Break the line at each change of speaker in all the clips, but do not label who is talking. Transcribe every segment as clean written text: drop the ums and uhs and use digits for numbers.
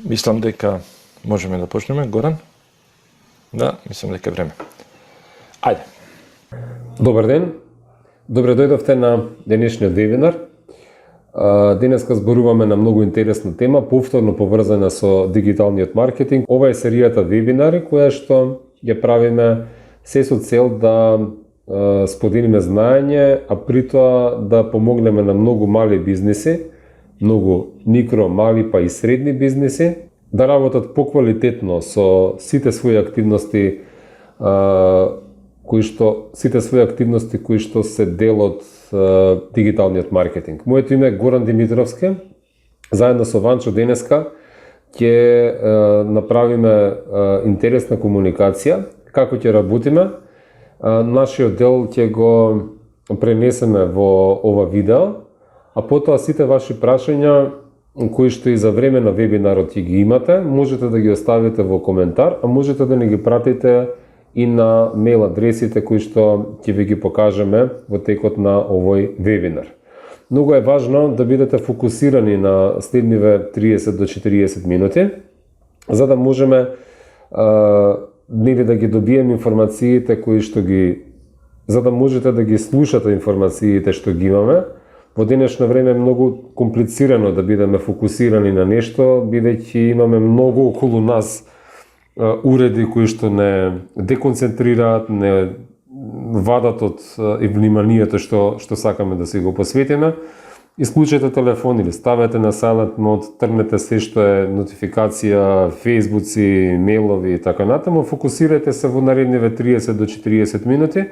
Мислам дека можеме да почнеме, Горан? Да, мислам дека е време. Ајде.
Добар ден, добре дојдовте на денешниот вебинар. Денеска зборуваме на многу интересна тема, повторно поврзана со дигиталниот маркетинг. Ова е серијата вебинари која што ја правиме се со цел да споделиме знаење, а при тоа да помогнеме на многу мали бизниси, многу микро, мали па и средни бизниси, да работат поквалитетно со сите своји активности кои што се дел од дигиталниот маркетинг. Моето име е Горан Димитровски. Заедно со Ванчо денеска ќе направиме интересна комуникација. Како ќе работиме? Нашиот дел ќе го пренесеме во ова видео, а потоа сите ваши прашања кои што и за време на вебинарот ќе ги имате, можете да ги оставите во коментар, а можете да ни ги пратите и на мејл адресите кои што ќе ви ги покажеме во текот на овој вебинар. Многу е важно да бидете фокусирани на следниве 30 до 40 минути, за да можеме да ги добиеме информациите кои што за да можете да ги слушате информациите што ги имаме. Во денешно време е многу комплицирано да бидеме фокусирани на нешто, бидејќи имаме многу околу нас уреди кои што не деконцентрираат, не вадат од вниманието што сакаме да си го посветиме. Исклучете телефон или ставете на silent mode, тргнете се што е нотификација, фејсбуци, мејлови и така натаму. Фокусирајте се во наредниве 30 до 40 минути,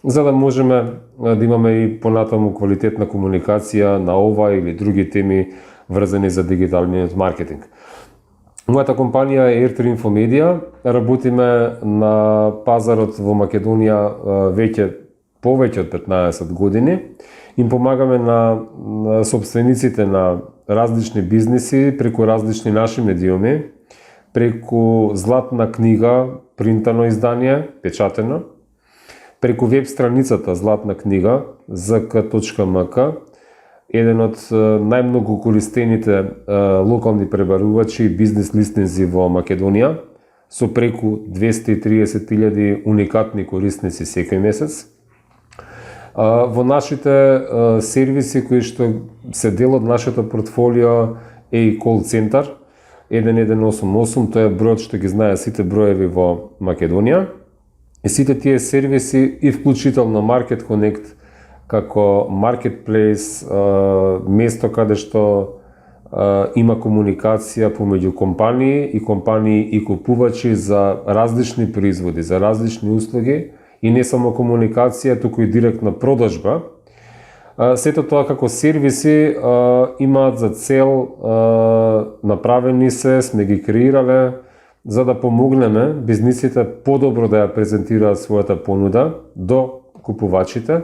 за да можеме да имаме и понатаму квалитетна комуникација на ова или други теми врзани за дигиталниот маркетинг. Мојата компанија е Airtree Infomedia. Работиме на пазарот во Македонија повеќе од 15 години. Им помагаме на собствениците на различни бизниси преку различни наши медиуми, преку златна книга, принтано издание, печатено, преку веб страницата Златна книга zk.mk, еден од најмногу користените локални пребарувачи и бизнес листинзи во Македонија, со преку 230.000 уникатни корисници секој месец. Во нашите сервиси кои што се дел од нашето портфолио е и кол центар 1188, тоа е бројот што ги знае сите броеви во Македонија. И сите тие сервиси и вклучително Market Connect како marketplace, место каде што има комуникација помеѓу компании и купувачи за различни производи, за различни услуги, и не само комуникација, туку и директна продажба. Сето тоа како сервиси имаат за цел, направени сме ги креирале за да помогнеме бизнисите подобро да ја презентираат својата понуда до купувачите,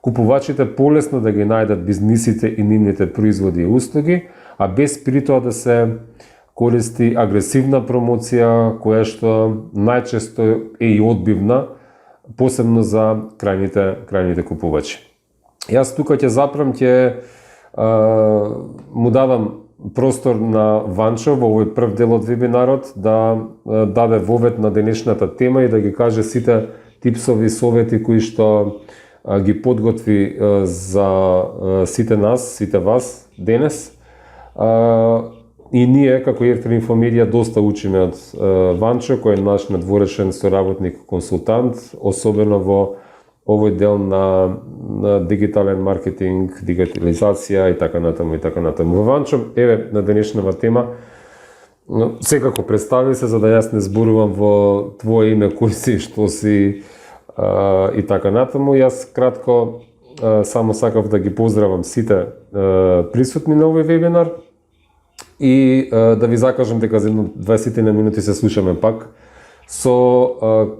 купувачите полесно да ги најдат бизнисите и нивните производи и услуги, а без при тоа да се користи агресивна промоција која што најчесто е и одбивна, посебно за крајните купувачи. Јас тука ќе запрам, ќе му дадам простор на Ванчо во овој прв дел од вебинарот да даде вовед на денешната тема и да ги каже сите типсови, совети кои што ги подготви за сите нас, сите вас денес. И ние како Airtree Infomedia доста учиме од Ванчо, кој е наш надворешен соработник, консултант, особено во овој дел на дигитален маркетинг, дигитализација и така натаму. Ванчо, еве на денешната тема, секако представи се за да јас не зборувам во твое име, кој си, што си и така натаму. Јас кратко само сакав да ги поздравам сите присутни на овој вебинар и да ви закажам дека за 20 минути се слушаме пак со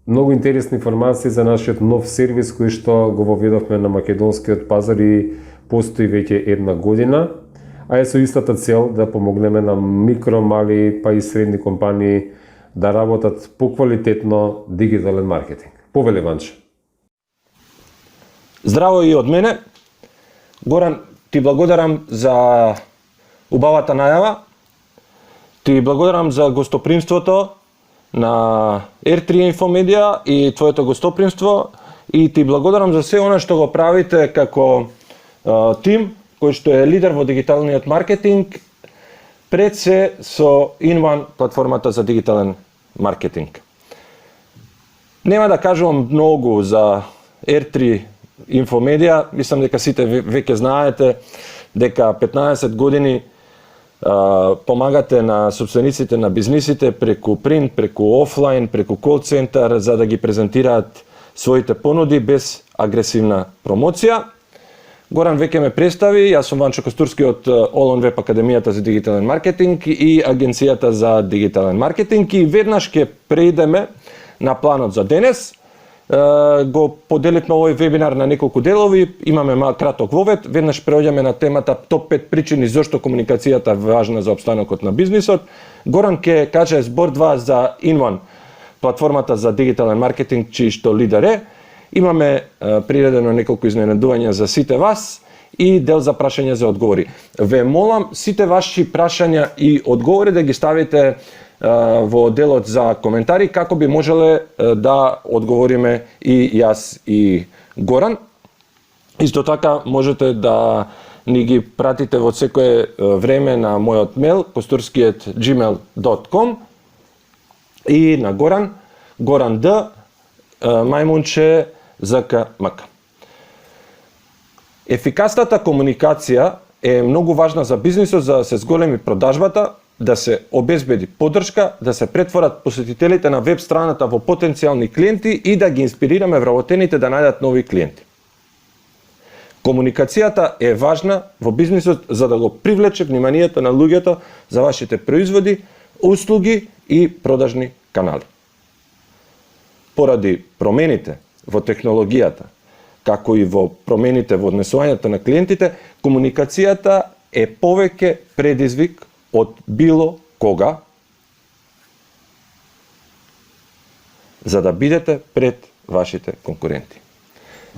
многу интересни информации за нашиот нов сервис кој што го воведовме на македонскиот пазар и постои веќе една година, а е со истата цел да помогнеме на микро, мали па и средни компании да работат поквалитетно дигитален маркетинг. Повели, Ванче.
Здраво и од мене. Горан, ти благодарам за убавата најава. Ти благодарам за гостопримството на R3 Infomedija и твоето гостопримство и ти благодарам за се она што го правите како тим кој што е лидер во дигиталниот маркетинг, пред се со InOne платформата за дигитален маркетинг. Нема да кажувам многу за R3 Infomedija, мислам дека сите веќе знаете дека 15 години помагате на собствениците на бизнисите преку принт, преку офлайн, преку кол центар за да ги презентираат своите понуди без агресивна промоција. Горан веќе ме представи, јас сум Ванчо Костурски од All on Web Академијата за дигитален маркетинг и Агенцијата за дигитален маркетинг и веднаш ќе преидеме на планот за денес. Го поделивме овој вебинар на неколку делови, имаме краток вовед, веднаш преоѓаме на темата топ 5 причини зошто комуникацијата е важна за опстанокот на бизнисот. Горан ќе каже збор 2 за InOne, платформата за дигитален маркетинг, чиј што лидер е. Имаме приредено неколку изненадувања за сите вас и дел за прашања за одговори. Ве молам сите ваши прашања и одговори да ги ставите во делот за коментари, како би можеле да одговориме и јас и Горан. Исто така можете да ни ги пратите во секое време на мојот мејл kosturski@gmail.com и на Горан, gorand, мајмунче, ЗКМК. Ефикасната комуникација е многу важна за бизнисот за да се зголеми продажбата, да се обезбеди поддршка, да се претворат посетителите на веб страната во потенцијални клиенти и да ги инспирираме вработените да најдат нови клиенти. Комуникацијата е важна во бизнисот за да го привлече вниманието на луѓето за вашите производи, услуги и продажни канали. Поради промените во технологијата, како и во промените во однесувањето на клиентите, комуникацијата е повеќе предизвик од било кога за да бидете пред вашите конкуренти.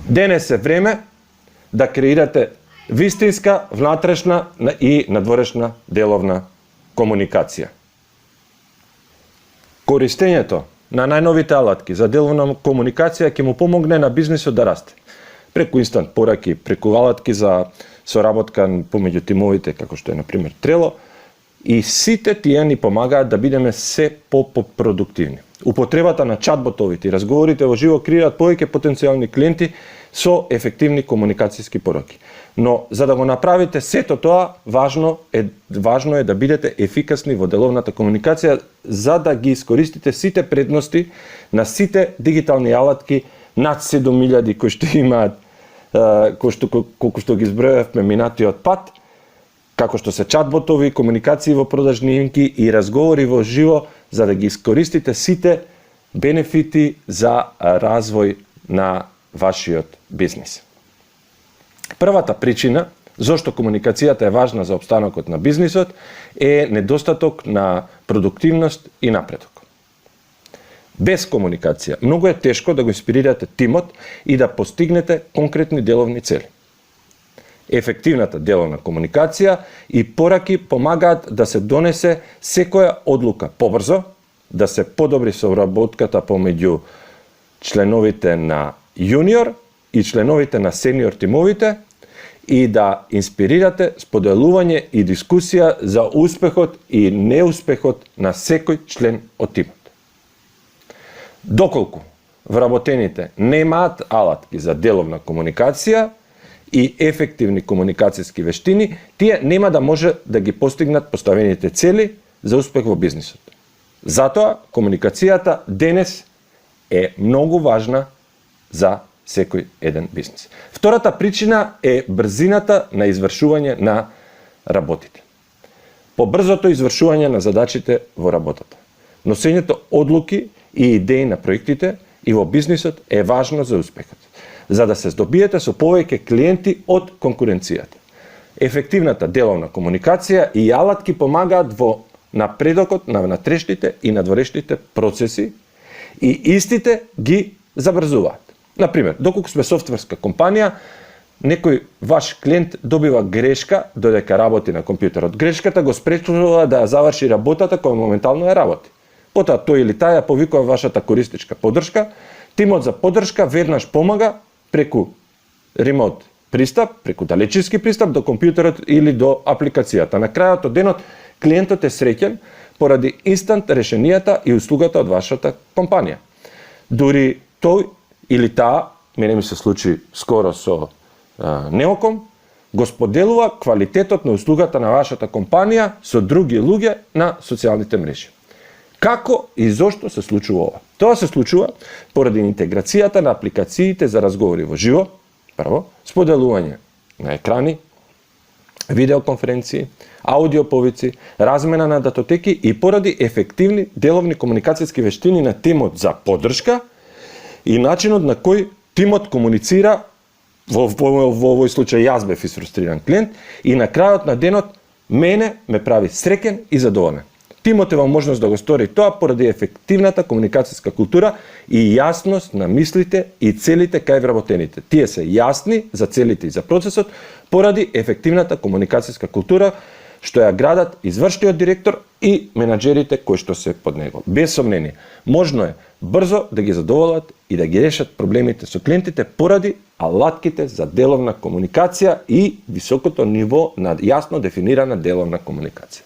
Денес е време да креирате вистинска, внатрешна и надворешна деловна комуникација. Користењето на најновите алатки за деловна комуникација ќе му помогне на бизнисот да расте. Преку инстант пораки, преку алатки за соработка помеѓу тимовите, како што е, например, Trello, и сите тие ни помагаат да бидеме се по-продуктивни. Употребата на чатботовите и разговорите во живо креираат повеќе потенцијални клиенти со ефективни комуникацијски пораки. Но за да го направите сето тоа, важно е да бидете ефикасни во деловната комуникација за да ги искористите сите предности на сите дигитални алатки над 7000 кои што имаат колку што ги избројавме минатиот пат, како што се чатботови, комуникации во продажни имки и разговори во живо, за да ги искористите сите бенефити за развој на вашиот бизнис. Првата причина зошто комуникацијата е важна за опстанокот на бизнисот е недостаток на продуктивност и напредок. Без комуникација многу е тешко да го инспирирате тимот и да постигнете конкретни деловни цели. Ефективната деловна комуникација и пораки помагаат да се донесе секоја одлука побрзо, да се подобри соработката помеѓу членовите на јуниор и членовите на сениор тимовите и да инспирирате споделување и дискусија за успехот и неуспехот на секој член од тимот. Доколку вработените немаат алатки за деловна комуникација и ефективни комуникацијски вештини, тие нема да може да ги постигнат поставените цели за успех во бизнисот. Затоа комуникацијата денес е многу важна за секој еден бизнис. Втората причина е брзината на извршување на работите. Побрзото извршување на задачите во работата. Носењето одлуки и идеи на проектите и во бизнисот е важно за успехот, за да се здобиете со повеќе клиенти од конкуренцијата. Ефективната деловна комуникација и алатки помагаат во напредокот на внатрешните и надворешните процеси и истите ги забрзуваат. Например, доколку сме софтверска компанија, некој ваш клиент добива грешка додека работи на компјутерот. Грешката го спречува да ја заврши работата која моментално ја работи. Потоа тој или таа ја повикува вашата користичка поддршка. Тимот за поддршка веднаш помага преку ремонт пристап, преку далечински пристап до компјутерот или до апликацијата. На крајот од денот клиентот е среќен поради инстант решенијата и услугата од вашата компанија. Дури тој или таа, мене ми се случи скоро со Неоком, го споделува квалитетот на услугата на вашата компанија со други луѓе на социјалните мрежи. Како и зошто се случува ова? Тоа се случува поради интеграцијата на апликациите за разговори во живо, прво, споделување на екрани, видеоконференции, аудиоповици, размена на датотеки и поради ефективни деловни комуникацијски вештини на тимот за поддршка и начинот на кој тимот комуницира, во овој случај јас бев изфрустриран клиент, и на крајот на денот мене ме прави среќен и задоволен. Тимот е во можност да го стори тоа поради ефективната комуникацијска култура и јасност на мислите и целите кај вработените. Тие се јасни за целите и за процесот поради ефективната комуникацијска култура што ја градат извршниот директор и менаџерите кои што се под него. Без сомнение, можно е брзо да ги задоволат и да ги решат проблемите со клиентите поради алатките за деловна комуникација и високото ниво на јасно дефинирана деловна комуникација.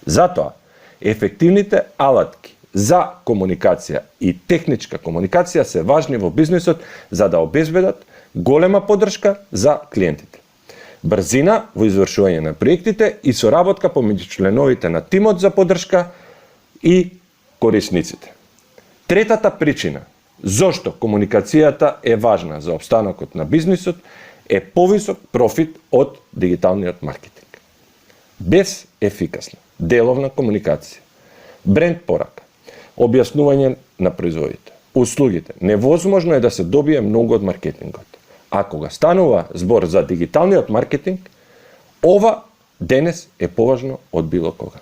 Затоа, ефективните алатки за комуникација и техничка комуникација се важни во бизнисот за да обезбедат голема поддршка за клиентите. Брзина во извршување на проектите и соработка помеѓу членовите на тимот за поддршка и корисниците. Третата причина зошто комуникацијата е важна за опстанокот на бизнисот е повисок профит од дигиталниот маркетинг. Без ефикасна деловна комуникација, бренд порака, објаснување на производите, услугите, невозможно е да се добие многу од маркетингот. А кога станува збор за дигиталниот маркетинг, ова денес е поважно од било кога.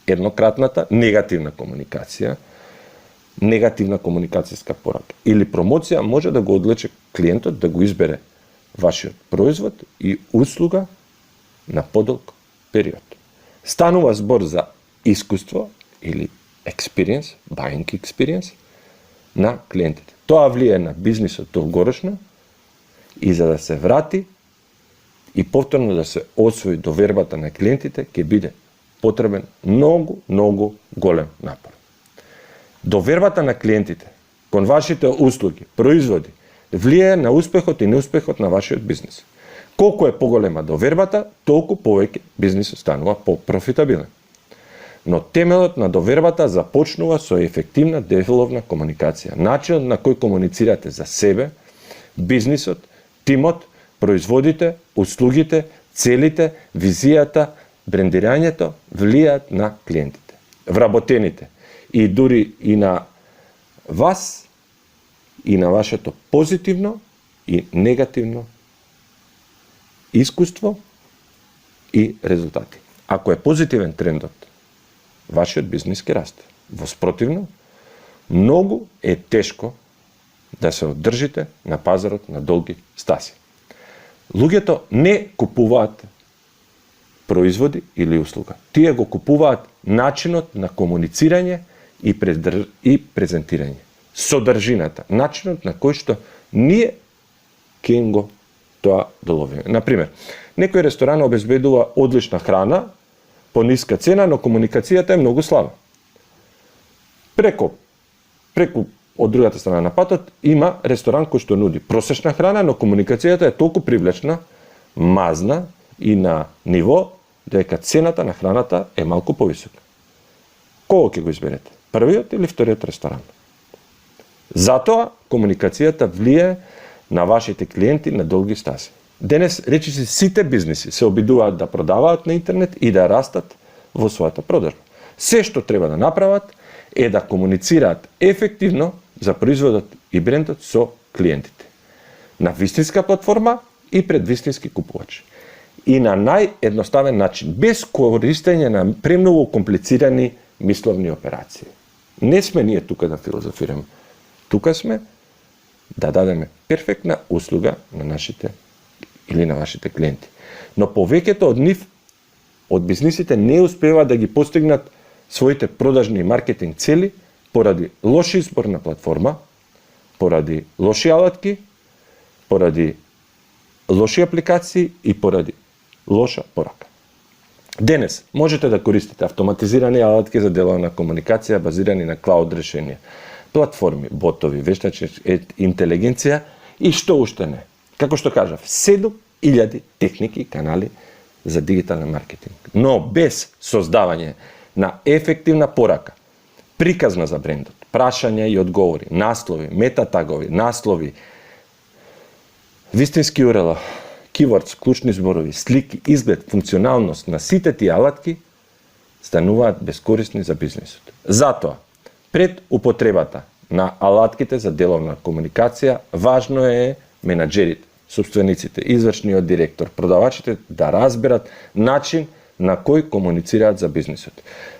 Еднократната негативна комуникација, негативна комуникацијска порака или промоција може да го одлучи клиентот да го избере вашиот производ и услуга на подолг период. Станува збор за искуство или experience, buying experience на клиентите. Тоа влие на бизнисот долгорочно и за да се врати и повторно да се освои довербата на клиентите ќе биде потребен многу голем напор. Довербата на клиентите кон вашите услуги, производи, влие на успехот и неуспехот на вашиот бизнис. Колку е поголема довербата, толку повеќе бизнисот станува попрофитабилен. Но темелот на довербата започнува со ефективна деловна комуникација. Начинот на кој комуницирате за себе, бизнисот, тимот, производите, услугите, целите, визијата, брендирањето влијаат на клиентите, вработените и дури и на вас и на вашето позитивно и негативно искуство и резултати. Ако е позитивен трендот, вашиот бизнис ќе расте. Во спротивно, многу е тешко да се одржите на пазарот на долги стаси. Луѓето не купуваат производи или услуга. Тие го купуваат начинот на комуницирање и презентирање. Содржината, начинот на кој што ние ќе им го тоа доловиме. Например, некој ресторан обезбедува одлична храна по ниска цена, но комуникацијата е многу слаба. Преку од другата страна на патот има ресторан кој што нуди просечна храна, но комуникацијата е толку привлечна, мазна и на ниво дека цената на храната е малку повисока. Кого ќе го изберете? Првиот или вториот ресторан? Затоа комуникацијата влие на вашите клиенти на долги стази. Денес речиси сите бизниси се обидуваат да продаваат на интернет и да растат во својата продржба. Се што треба да направат е да комуницираат ефективно за производот и брендот со клиентите. На вистинска платформа и пред вистински купувачи. И на наједноставен начин, без користење на премногу комплицирани мисловни операции. Не сме ние тука да филозофираме. Тука сме да дадеме перфектна услуга на нашите или на вашите клиенти. Но повеќето од нив, од бизнисите, не успева да ги постигнат своите продажни и маркетинг цели поради лош избор на платформа, поради лоши алатки, поради лоши апликации и поради лоша порака. Денес можете да користите автоматизирани алатки за деловна комуникација базирани на клауд решенија, платформи, ботови, вештачна интелигенција и што уште не. Како што кажав, 7000 техники и канали за дигитален маркетинг. Но без создавање на ефективна порака, приказна за брендот, прашања и одговори, наслови, метатагови, наслови, вистински URL, keywords, клучни зборови, слики, изглед, функционалност на сите тие алатки стануваат бескорисни за бизнисот. Затоа, пред употребата на алатките за деловна комуникација, важно е менаџерите, собствениците, извршниот директор, продавачите да разберат начин на кој комуницираат за бизнисот.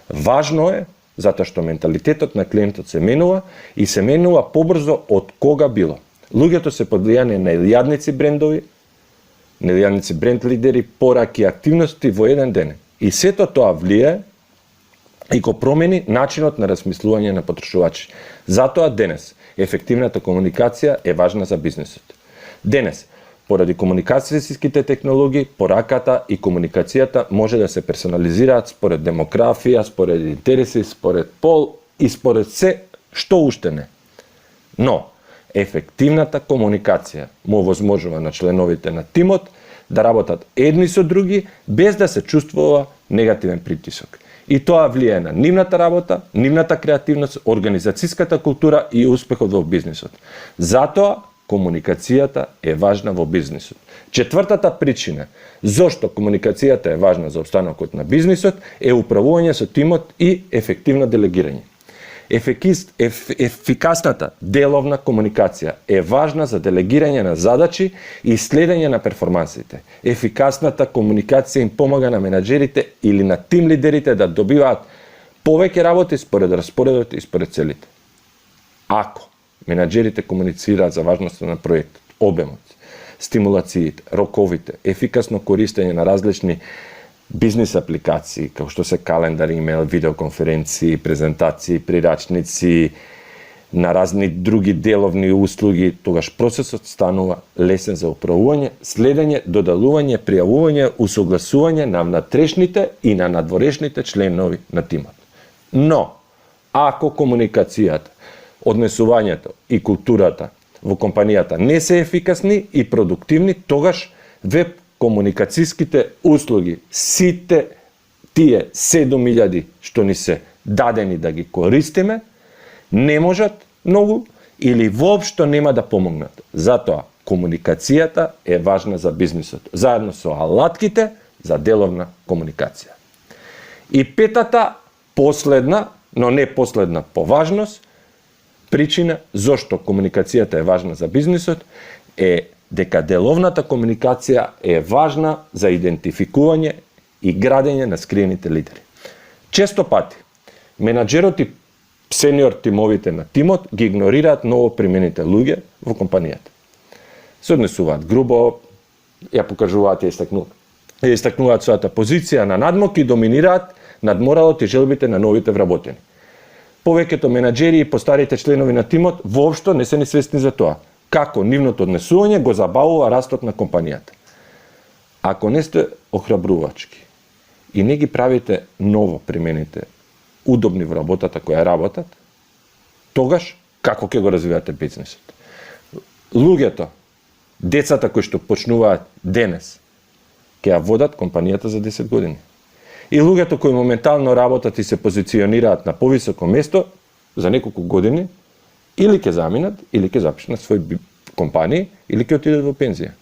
Важно е затоа што менталитетот на клиентот се менува и се менува побрзо од кога било. Луѓето се под влијание на илјадници брендови, илјадници бренд лидери, пораки, активности во еден ден. И сето тоа влијае и го промени начинот на размислување на потрошувачи. Затоа денес ефективната комуникација е важна за бизнисот. Денес, поради комуникацијските технологии, пораката и комуникацијата може да се персонализираат според демографија, според интереси, според пол и според се што уште не. Но, ефективната комуникација му овозможува на членовите на тимот да работат едни со други без да се чувствува негативен притисок. И тоа влијае на нивната работа, нивната креативност, организацијската култура и успехот во бизнисот. Затоа комуникацијата е важна во бизнисот. Четвртата причина зошто комуникацијата е важна за опстанокот на бизнисот е управување со тимот и ефективно делегирање. Ефикасната деловна комуникација е важна за делегирање на задачи и следење на перформансите. Ефикасната комуникација им помага на менаџерите или на тим лидерите да добиваат повеќе работи според распоредот и според целите. Ако менаџерите комуницираат за важноста на проектот, обемот, стимулациите, роковите, ефикасно користење на различни бизнес апликации, како што се календар, имейл, видеоконференции, презентации, прирачници, на разни други деловни услуги, тогаш процесот станува лесен за управување, следење, додалување, пријавување, усогласување на внатрешните и на надворешните членови на тимот. Но, ако комуникацијата, однесувањето и културата во компанијата не се ефикасни и продуктивни, тогаш веб комуникацијските услуги, сите тие 7000 што ни се дадени да ги користиме, не можат многу или воопшто нема да помогнат. Затоа, комуникацијата е важна за бизнисот, заедно со алатките за деловна комуникација. И петата, последна, но не последна по важност, причина зошто комуникацијата е важна за бизнисот е дека деловната комуникација е важна за идентификување и градење на скриените лидери. Често пати, менаџерот и сениор тимовите на тимот ги игнорираат ново примените луѓе во компанијата. Се однесуваат грубо, ја покажуваат и истакнуваат својата позиција на надмок и доминираат над моралот и желбите на новите вработени. Повеќето менаџери и постарите членови на тимот воопшто не се ни свесни за тоа, како нивното однесување го забавува растот на компанијата. Ако не сте охрабрувачки и не ги правите ново примените удобни во работата која работат, тогаш како ќе го развивате бизнисот? Луѓето, децата кои што почнуваат денес, ќе ја водат компанијата за 10 години. И луѓето кои моментално работат и се позиционираат на повисоко место за неколку години, или ќе заминат, или ќе запишат своји компании, или ќе отидат во пензија.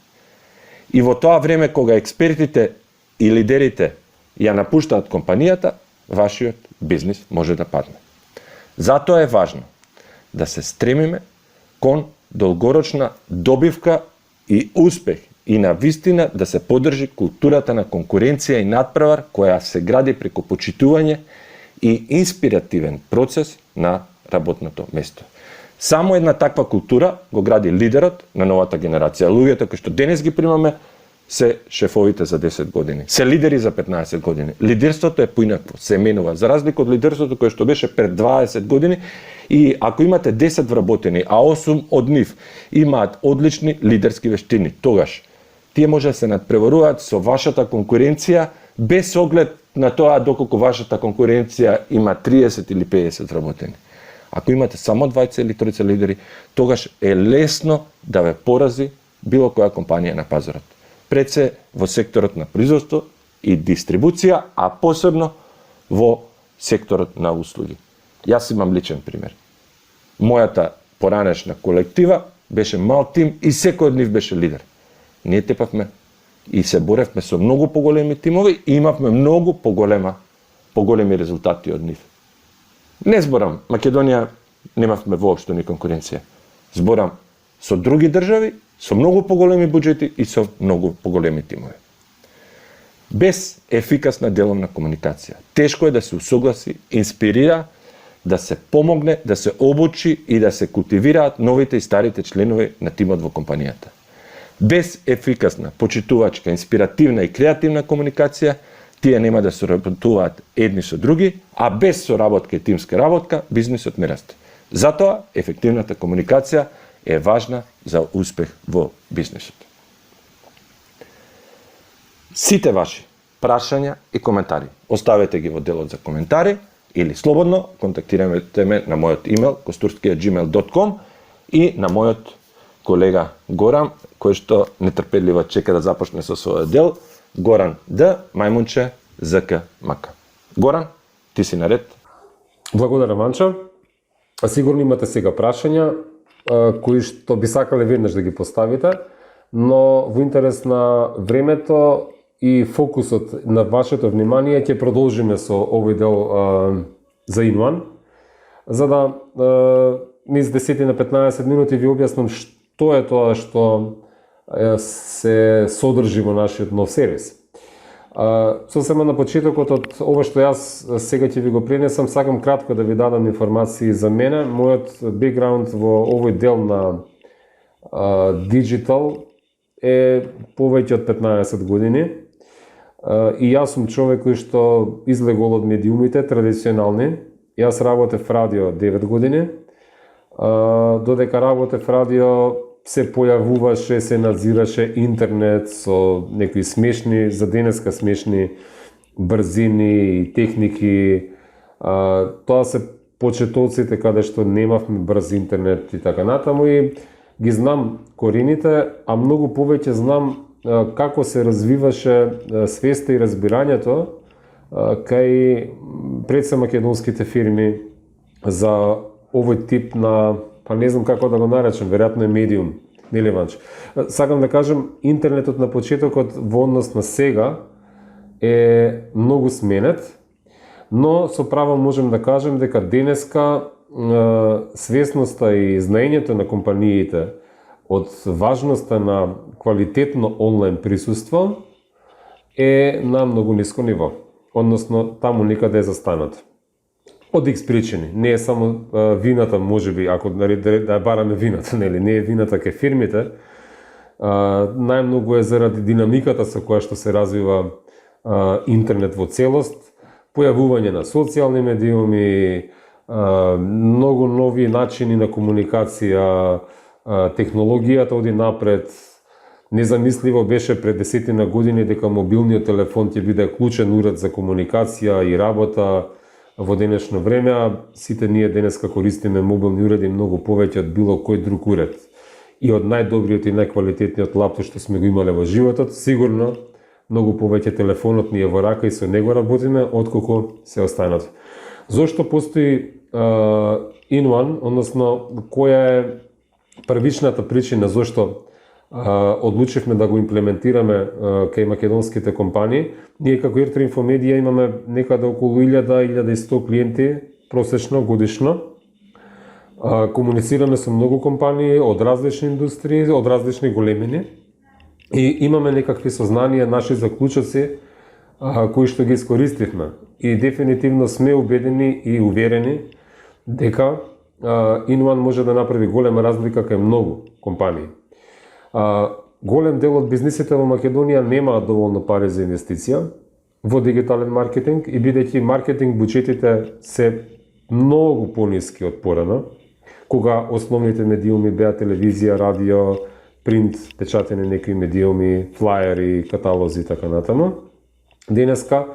И во тоа време кога експертите и лидерите ја напуштаат компанијата, вашиот бизнис може да падне. Затоа е важно да се стремиме кон долгорочна добивка и успех и на вистина да се поддржи културата на конкуренција и надпревар која се гради преку почитување и инспиративен процес на работното место. Само една таква култура го гради лидерот на новата генерација. Луѓето кои што денес ги примаме се шефовите за 10 години, се лидери за 15 години. Лидерството е поинакво, се менува. За разлика од лидерството кое што беше пред 20 години, и ако имате 10 вработени, а 8 од нив имаат одлични лидерски вештини, тогаш тие може да се надпреваруваат со вашата конкуренција без оглед на тоа доколку вашата конкуренција има 30 или 50 вработени. Ако имате само 20 или 30 лидери, тогаш е лесно да ве порази било која компанија на пазарот. Пред се во секторот на производство и дистрибуција, а посебно во секторот на услуги. Јас имам личен пример. Мојата поранешна колектива беше мал тим и секој од нив беше лидер. Ние тепавме и се боревме со многу поголеми тимови и имавме многу поголеми резултати од нив. Не зборам, Македонија немавме воопшто ни конкуренција. Зборам со други држави, со многу поголеми буџети и со многу поголеми тимови. Без ефикасна деловна комуникација, тешко е да се усогласи, инспирира, да се помогне, да се обучи и да се култивираат новите и старите членови на тимот во компанијата. Без ефикасна, почитувачка, инспиративна и креативна комуникација, тие нема да соработуваат едни со други, а без соработка и тимска работка, бизнисот не расте. Затоа, ефективната комуникација е важна за успех во бизнисот. Сите ваши прашања и коментари оставете ги во делот за коментари или слободно контактирате ме на мојот имейл kosturski@gmail.com и на мојот колега Горан, кој што нетрпеливо чека да започне со својот дел, Горан Д. Мајмунче ЗК МК. Горан, ти си наред.
Благодарам, Манчо. Сигурно имате сега прашања кои што би сакале веднаш да ги поставите, но во интерес на времето и фокусот на вашето внимание ќе продолжиме со овој дел за InOne, за да низ 10 на 15 минути ви објаснам што е тоа што се содржи во нашиот нов сервис. Сосема на почетокот од ова што јас сега ќе ви го пренесам, сакам кратко да ви дадам информации за мене. Мојот бекграунд во овој дел на диджитал е повеќе од 15 години. И јас сум човек кој што излегол од медиумите традиционални. Јас работев в радио 9 години. Додека работев в радио се појавуваше, се надзираше интернет со некои смешни, за денеска смешни брзини и техники. Тоа се почетоците каде што немавме брз интернет и така натаму, и ги знам корените, а многу повеќе знам како се развиваше свеста и разбирањето кај пред се македонските фирми за овој тип на, па не знам како да го наречам, веројатно е медиум, нели Ванч? Сакам да кажам, интернетот на почетокот во однос на сега е многу сменет, но со право можем да кажем дека денеска свесноста и знаењето на компаниите од важноста на квалитетно онлайн присуство е на многу ниско ниво, односно таму некаде е застанато. Од X причини, не е само вината, можеби, ако да бараме вината, нели, не е вината кај фирмите, најмногу е заради динамиката со која што се развива интернет во целост, појавување на социјални медиуми, многу нови начини на комуникација, технологијата оди напред. Незамисливо беше пред 10 години дека мобилниот телефон ќе биде клучен уред за комуникација и работа. Во денешно време сите ние денеска користиме мобилни уреди многу повеќе од било кој друг уред. И од најдобриот и најквалитетниот лаптоп што сме го имале во животот, сигурно многу повеќе телефонот ни е во рака и со него работиме отколку се останато. Зошто постои InOne, односно која е првичната причина зошто одлучивме да го имплементираме кај македонските компании? Ние како Иртри Инфомедија имаме некаде околу 1000-1100 клиенти просечно годишно. Комуницираме со многу компании од различни индустрии, од различни големини, и имаме некакви сознанија, наши заклучоци кои што ги искористивме. И дефинитивно сме убедени и уверени дека InOne може да направи голема разлика кај многу компании. голем дел од бизнисите во Македонија немаат доволно пари за инвестиција во дигитален маркетинг и бидејќи маркетинг буџетите се многу пониски од порано, кога основните медиуми беа телевизија, радио, принт, печатени некои медиуми, флаери, каталози и така натаму. Денеска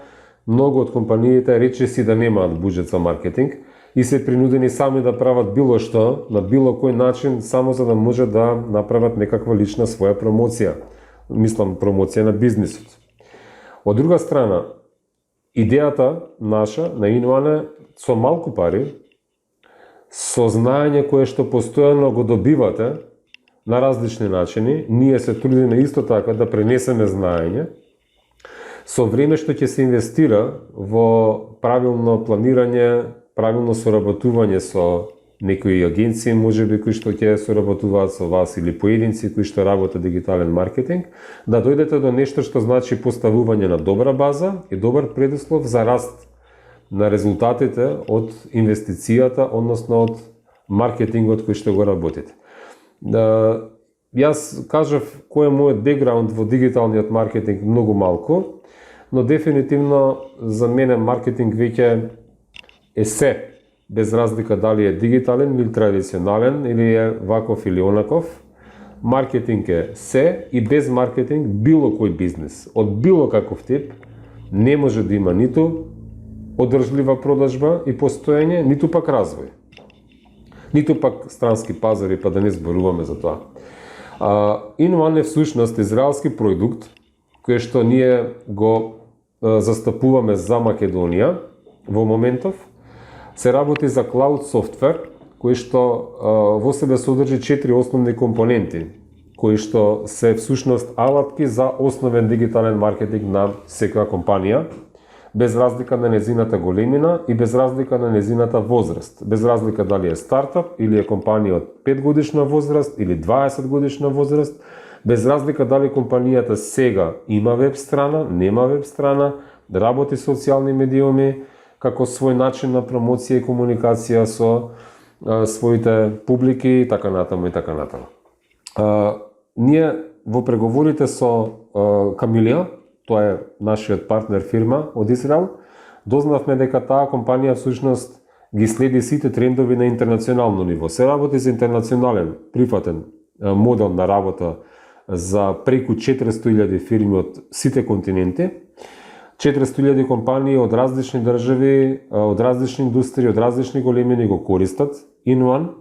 многу од компаниите речиси да немаат буџет за маркетинг и се принудени сами да прават било што, на било кој начин, само за да може да направат некаква лична своја промоција. Мислам, промоција на бизнисот. Од друга страна, идејата наша на Инуан е со малку пари, со знаење кое што постојано го добивате на различни начини, ние се трудиме исто така да пренесеме знаење, со време што ќе се инвестира во правилно планирање, правилно соработување со некои агенции, можеби кои што ќе соработуваат со вас или поединци кои што работат дигитален маркетинг, да дојдете до нешто што значи поставување на добра база и добар предуслов за раст на резултатите од инвестицијата, односно од маркетингот кој што го работите. Јас кажав кој е мојот бекграунд во дигиталниот маркетинг многу малку, но дефинитивно за мене маркетинг веќе е се, без разлика дали е дигитален или традиционален, или е ваков или онаков. Маркетинг е се и без маркетинг било кој бизнес, од било каков тип, не може да има ниту одржлива продажба и постоење, ниту пак развој. Ниту пак странски пазари, па да не зборуваме за тоа. Инуан е всушност израелски продукт, кој што ние го застапуваме за Македонија во моментов. Се работи за cloud software, кој што во себе содржи 4 основни компоненти, кои што се всушност алатки за основен дигитален маркетинг на секоја компанија, без разлика на незината големина и без разлика на незината возраст. Без разлика дали е стартап или е компанија од 5 годишна возраст или 20 годишна возраст, без разлика дали компанијата сега има веб страна, нема веб страна, работи социјални медиуми, како свој начин на промоција и комуникација со своите публики и така натаму и така натаму. Ние во преговорите со Камилија, тоа е нашиот партнер фирма од Израел, дознавме дека таа компанија всушност ги следи сите трендови на интернационално ниво. Се работи за интернационален, прифатен модел на работа за преку 400.000 фирми од сите континенти, 400.000 компании од различни држави, од различни индустрии, од различни големини го користат Инуан.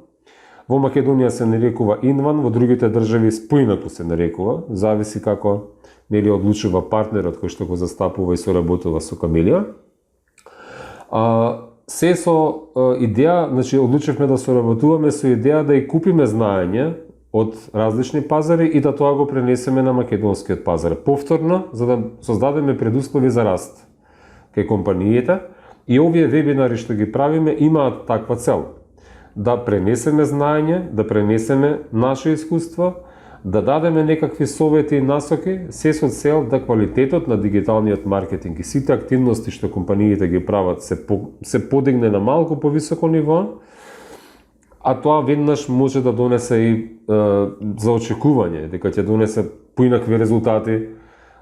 Во Македонија се нарекува Инван, во другите држави поинаку се нарекува, зависи како нели одлучува партнерот кој што го застапува и соработува со Камилија. Се со идеја, значи одлучивме да соработуваме со идеја да и купиме знаење од различни пазари и да тоа го пренесеме на македонскиот пазар. Повторно, за да создадеме предуслови за раст кај компаниите, и овие вебинари што ги правиме имаат таква цел. Да пренесеме знаење, да пренесеме наше искуство, да дадеме некакви совети и насоки, се со цел да квалитетот на дигиталниот маркетинг и сите активности што компаниите ги прават се подигне на малку повисоко ниво, а тоа веднаш може да донесе и за очекување, дека ќе донесе поинакви резултати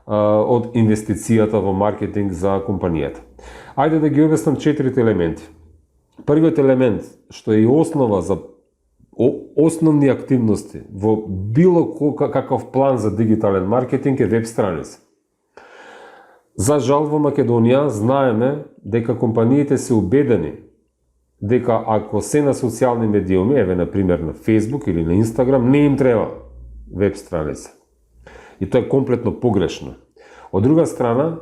од инвестицијата во маркетинг за компанијата. Ајде да ги обяснам 4 елементи. Првиот елемент, што е и основа за основни активности во било каков план за дигитален маркетинг е веб страница. За жал во Македонија знаеме дека компаниите се убедени дека ако се на социјални медиуми, еве на пример на Facebook или на Instagram, не им треба веб страница. И тоа е комплетно погрешно. Од друга страна,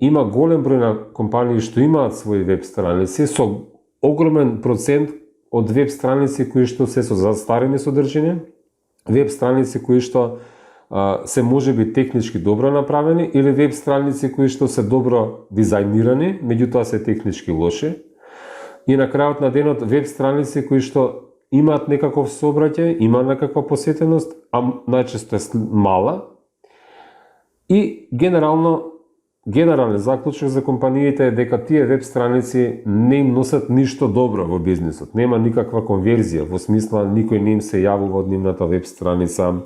има голем број на компании што имаат своји веб страници со огромен процент од веб страници кои што се со застарени содржини, веб страници кои што се можеби технички добро направени или веб страници кои што се добро дизајнирани, меѓутоа се технички лоши. И на крајот на денот веб страници кои што имаат некаков сообраќај, има некаква посетеност, а најчесто е мала. И генерален заклучок за компаниите е дека тие веб страници не им носат ништо добро во бизнисот. Нема никаква конверзија, во смисла никој не им се јавува од нивната веб страница,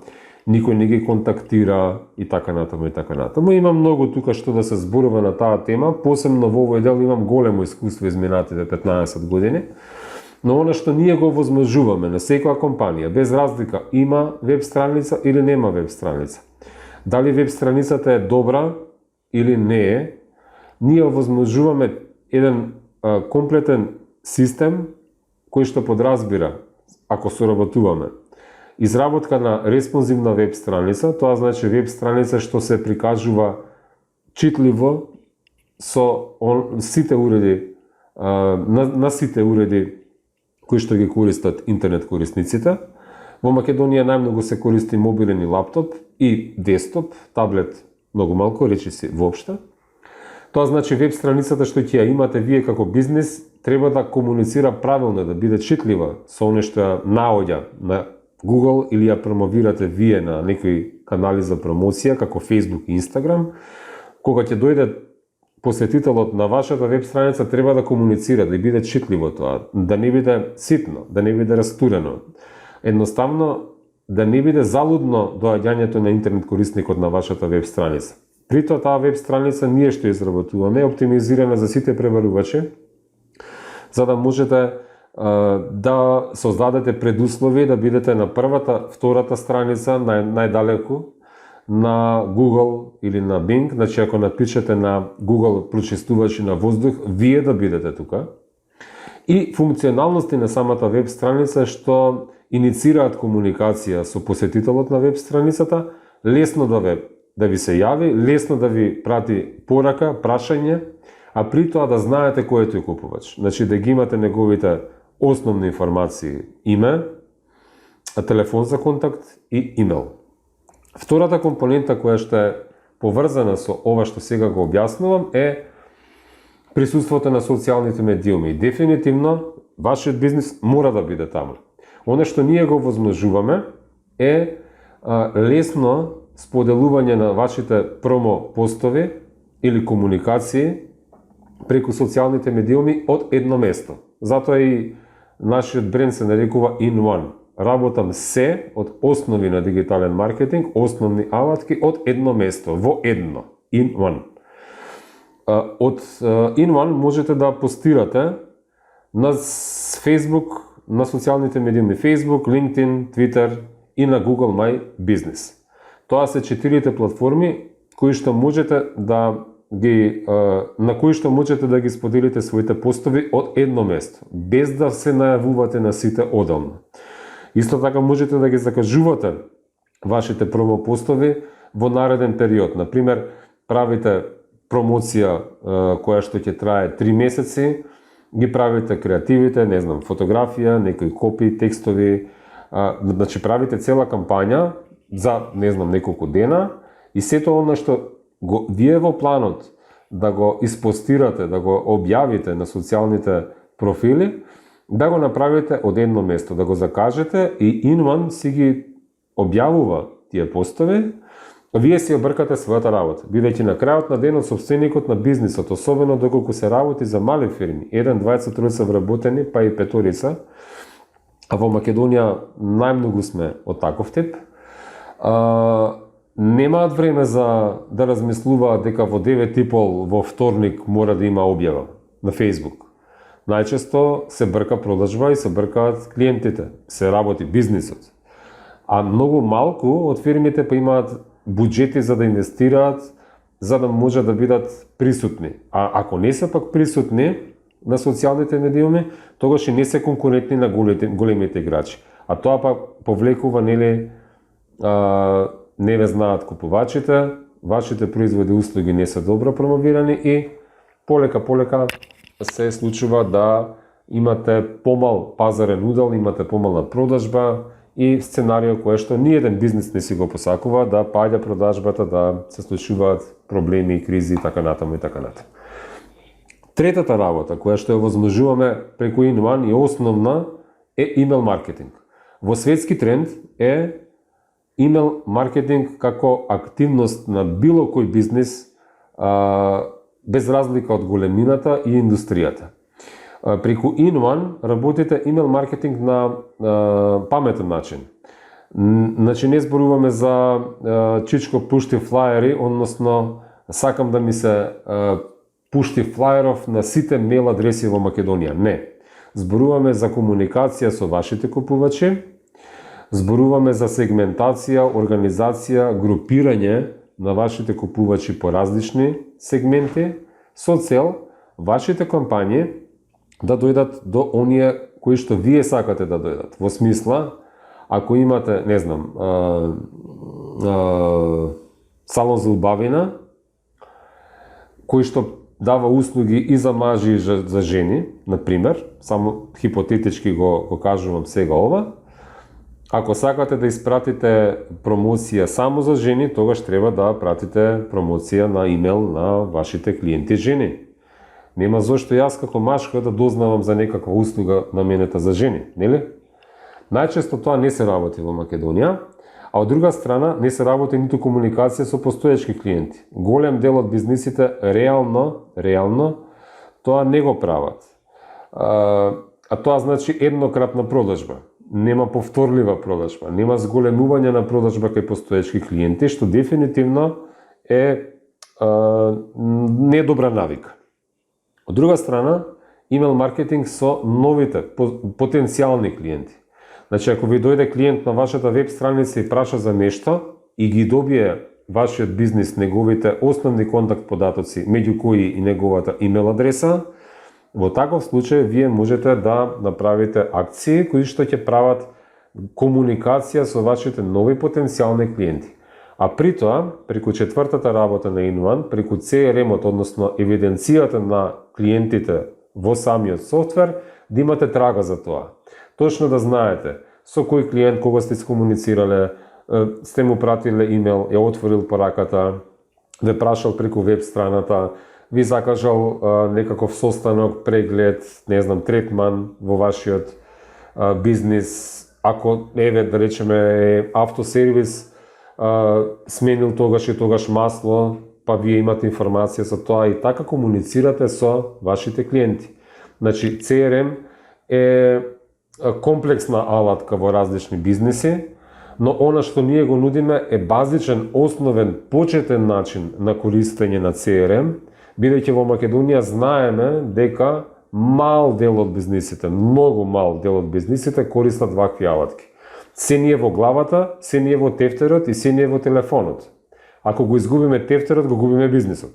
никој не ги контактира и така натаму и така натаму. Има многу тука што да се зборува на таа тема, посебно во овој дел имам големо искуство изминатите 15 години. Но она што ние го возможуваме на секоја компанија, без разлика има веб страница или нема веб страница. Дали веб страницата е добра или не е, ние возможуваме еден комплетен систем кој што подразбира, ако соработуваме, изработка на респонзивна веб страница, тоа значи веб страница што се прикажува читливо со сите уреди, на сите уреди кои што ги користат интернет корисниците. Во Македонија најмногу се користи мобилен и лаптоп и десктоп, таблет многу малку, речи си воопшто. Тоа значи веб страницата што ќе ја имате вие како бизнес треба да комуницира правилно, да биде читлива со оно што ја наоѓа на Google или ја промовирате вие на некои канали за промоција како Facebook и Instagram. Кога ќе дојде посетителот на вашата веб страница треба да комуницира, да биде читливо тоа, да не биде ситно, да не биде растурено. Едноставно да не биде залудно доаѓањето на интернет корисникот на вашата веб страница. При тоа таа веб страница ние што изработуваме е оптимизирана за сите пребарувачи, за да можете да создадете предуслови да бидете на првата, втората страница најдалеку на Google или на Bing, значи ако напишете на Google прочистувачи на воздух, вие да бидете тука. И функционалности на самата веб страница што иницираат комуникација со посетителот на веб страницата, лесно да ви се јави, лесно да ви прати порака, прашање, а при тоа да знаете кој е тој купувач. Значи да ги имате неговите основни информации, име, телефон за контакт и имейл. Втората компонента која што е поврзана со ова што сега го објаснувам е присуството на социјалните медиуми. Дефинитивно, вашиот бизнес мора да биде таму. Оно што ние го возможуваме е лесно споделување на вашите промо постови или комуникации преку социјалните медиуми од едно место. Затоа и нашиот бренд се нарекува In One. Работам се од основи на дигитален маркетинг, основни алатки од едно место, во едно, In One. Од In One можете да постирате на Facebook, на социјалните медиуми Facebook, LinkedIn, Twitter и на Google My Business. Тоа се 4 платформи кои што можете да на кои што можете да ги споделите своите постови од едно место, без да се најавувате на сите одделно. Исто така можете да ги закажувате вашите промо постови во нареден период. Например, правите промоција која што ќе трае 3 месеци, ги правите креативите, не знам, фотографија, некои копи, текстови, значи правите цела кампања за, не знам, неколку дена и сето оно што вие во планот да го испостирате, да го објавите на социјалните профили, да го направите од едно место, да го закажете и In One си ги објавува тие постови, вие си обркате својата работа. Бидејќи на крајот на денот собственикот на бизнисот, особено доколку се работи за мали фирми, 1, 2, 3 вработени, па и 5, а во Македонија најмногу сме од таков тип, немаат време за да размислуваат дека во 9:30 во вторник мора да има објава на Facebook. Најчесто се брка продажба и се бркаат клиентите, се работи бизнисот. А многу малку од фирмите па имаат буџети за да инвестираат, за да може да бидат присутни. А ако не се пак присутни на социјалните медиуми, тогаш и не се конкурентни на големите играчи. А тоа па повлекува, нели, не ве знаат купувачите, вашите производи и услуги не се добро промовирани и полека се случува да имате помал пазарен удел, имате помална продажба и сценарио кое што ниеден бизнес не си го посакува, да паѓа продажбата, да се случуваат проблеми, кризи и така натаму и така натаму. Третата работа која што ја возможуваме преку In One и основна е имейл маркетинг. Во светски тренд е имейл маркетинг како активност на било кој бизнес, без разлика од големината и индустријата. Преку In One работите имейл маркетинг на паметен начин. Значи не зборуваме за Чичко пушти флаери, односно сакам да ми се пушти флаеров на сите мейл адреси во Македонија. Не. Зборуваме за комуникација со вашите купувачи, зборуваме за сегментација, организација, групирање на вашите купувачи по различни сегменти, со цел вашите компанији да дојдат до оние кои што вие сакате да дојдат. Во смисла, ако имате, не знам, салон за убавина, кој што дава услуги и за мажи и за жени, например, само хипотетички го кажувам сега ова, ако сакате да испратите промоција само за жени, тогаш треба да пратите промоција на имейл на вашите клиенти жени. Нема зошто јас како машка да дознавам за некаква услуга наменета за жени, нели? Најчесто тоа не се работи во Македонија, а од друга страна не се работи ниту комуникација со постоечки клиенти. Голем дел од бизнисите реално тоа не го прават. А тоа значи еднократна продажба. Нема повторлива продажба, нема зголемување на продажба кај постоечки клиенти, што дефинитивно е недобра навика. Од друга страна, имейл маркетинг со новите потенцијални клиенти. Значи, ако ви дојде клиент на вашата веб страница и праша за нешто и ги добие вашиот бизнис неговите основни контакт податоци, меѓу кои и неговата имейл адреса, во таков случај вие можете да направите акции кои што ќе прават комуникација со вашите нови потенцијални клиенти. А при тоа, преку четвртата работа на InOne, преку CRM-от, односно евиденцијата на клиентите во самиот софтвер, да имате трага за тоа. Точно да знаете со кој клиент кога сте скомуницирале, сте му пратиле имейл, ја отворил пораката, ве прашал преку веб страната, ви закажал некаков состанок, преглед, не знам, третман во вашиот бизнис, ако еве да речеме автосервис, сменил тогаш и тогаш масло, па вие имате информација за тоа и така комуницирате со вашите клиенти. Значи, CRM е комплексна алатка во различни бизниси, но она што ние го нудиме е базичен, основен, почетен начин на користење на CRM, бидејќи во Македонија знаеме дека мал дел од бизнисите, многу мал дел од бизнисите користат вакви алатки. Се ни е во главата, се ни е во тефтерот и се ни е во телефонот. Ако го изгубиме тефтерот, го губиме бизнисот.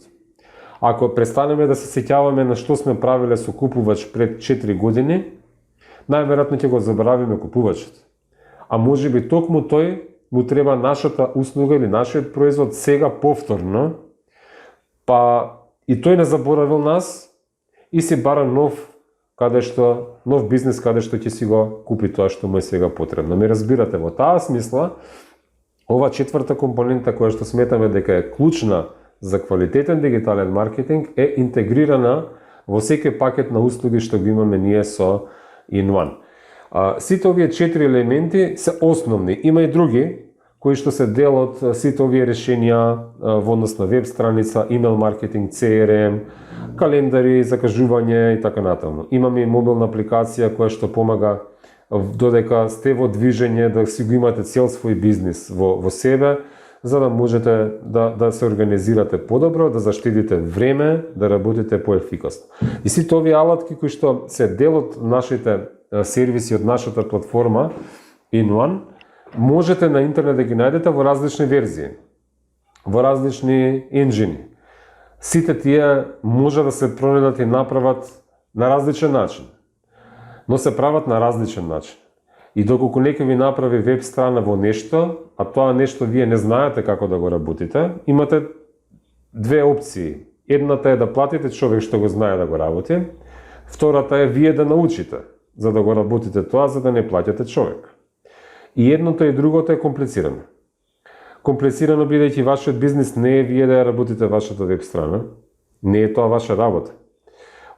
Ако престанеме да се сеќаваме на што сме правиле со купувач пред 4 години, најверојатно ќе го заборавиме купувачот. А можеби токму тој му треба нашата услуга или нашиот производ сега повторно, па и тој не заборавил нас и си бара нов бизнис каде што ќе си го купи тоа што му е сега потребно. Ме разбирате, во таа смисла, ова четврта компонента која што сметаме дека е клучна за квалитетен дигитален маркетинг е интегрирана во секој пакет на услуги што ги имаме ние со InOne. Сите овие 4 елементи се основни. Има и други кои што се дел од сите овие решенија во однос на веб страница, имейл маркетинг, CRM, календари, закажување и така натаму. Имаме и мобилна апликација која што помага додека сте во движење да си го имате цел свој бизнис во себе, за да можете да се организирате подобро, да заштедите време, да работите поефикасно. И сите овие алатки кои што се дел од нашите сервиси, од нашата платформа InOne, можете на интернет да ги најдете во различни верзии, во различни енџини. Сите тие може да се пронајдат и направат на различен начин, но се прават на различен начин. И доколку некој ви направи веб страна во нешто, а тоа нешто вие не знаете како да го работите, имате две опции. Едната е да платите човек што го знае да го работи, втората е вие да научите за да го работите тоа, за да не плаќате човек. И едното и другото е комплицирано. Комплицирано бидејќи вашиот бизнис не е вие да ја работите вашата веб страна, не е тоа ваша работа.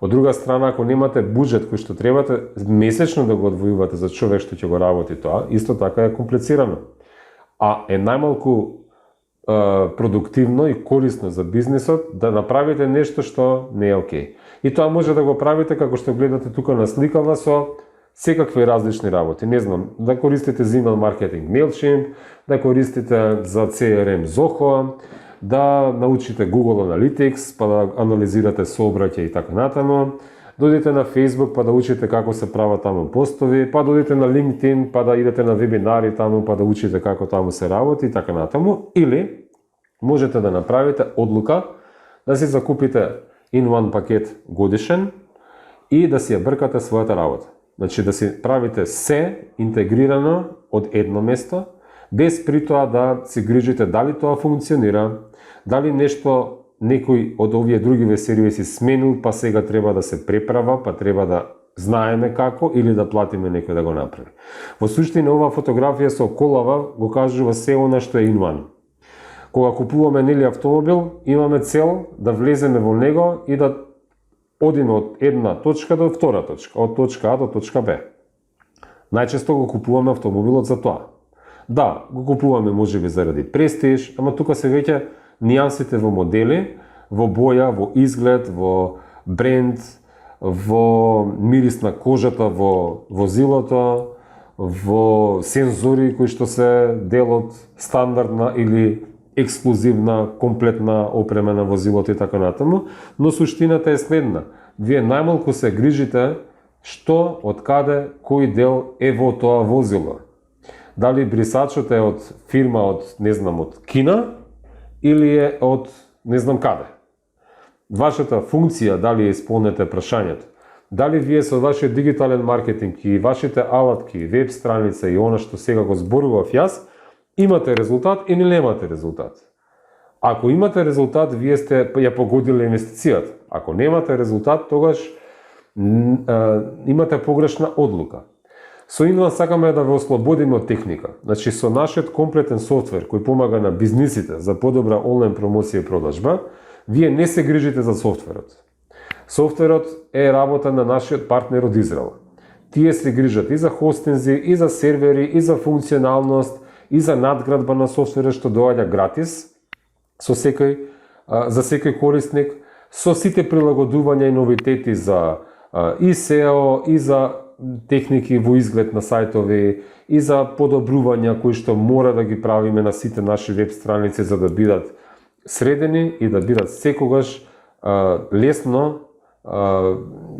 Од друга страна, ако немате буџет кој што требате месечно да го одвојувате за човек што ќе го работи тоа, исто така е комплицирано. А е најмалку продуктивно и корисно за бизнисот да направите нешто што не е окей. И тоа може да го правите како што гледате тука на сликава со секакви различни работи. Не знам, да користите за email маркетинг MailChimp, да користите за CRM Zoho, да научите Google Analytics, па да анализирате сообраќај и така натаму. Дојдете на Facebook па да учите како се прават таму постови, па дојдете на LinkedIn па да идете на вебинари таму па да учите како таму се работи и така натаму. Или можете да направите одлука да си закупите in-one пакет годишен и да си ја бркате својата работа. Значи да си правите се интегрирано од едно место, без при тоа да се грижите дали тоа функционира, дали нешто некој од овие други сервиси сменил, па сега треба да се преправа, па треба да знаеме како или да платиме некој да го направи. Во суштина оваа фотографија со колава го кажува се она што е in-one. Кога купуваме нели автомобил, имаме цел да влеземе во него и да одиме од една точка до втора точка, од точка А до точка Б. Најчесто го купуваме автомобилот за тоа. Да, го купуваме можеби заради престиж, ама тука се веќе нијансите во модели, во боја, во изглед, во бренд, во мирис на кожата во возилото, во сензори кои што се дел од стандардна или ексклузивна, комплетна опрема на возилото и така натаму, но суштината е следна. Вие најмалку се грижите што, од каде, кој дел е во тоа возило. Дали брисачот е од фирма од, не знам, од Кина, или е од не знам каде. Вашата функција, дали исполнете прашањето, дали вие со вашиот дигитален маркетинг и вашите алатки, веб страница и она што сега го зборував јас, имате резултат или немате резултат. Ако имате резултат, вие сте ја погодиле инвестицијата. Ако немате резултат, тогаш имате погрешна одлука. Со Invan сакаме да ве ослободиме од техника. Значи, со нашиот комплетен софтвер кој помага на бизнисите за подобра онлайн промоција и продажба, вие не се грижите за софтверот. Софтверот е работа на нашиот партнер од Израел. Тие се грижат и за хостинзи, и за сервери, и за функционалност, и за надградба на софтверот што доаѓа гратис со за секој корисник, со сите прилагодувања и новитети за и SEO, и за техники во изглед на сајтови, и за подобрувања кои што мора да ги правиме на сите наши веб страници за да бидат средени и да бидат секогаш лесно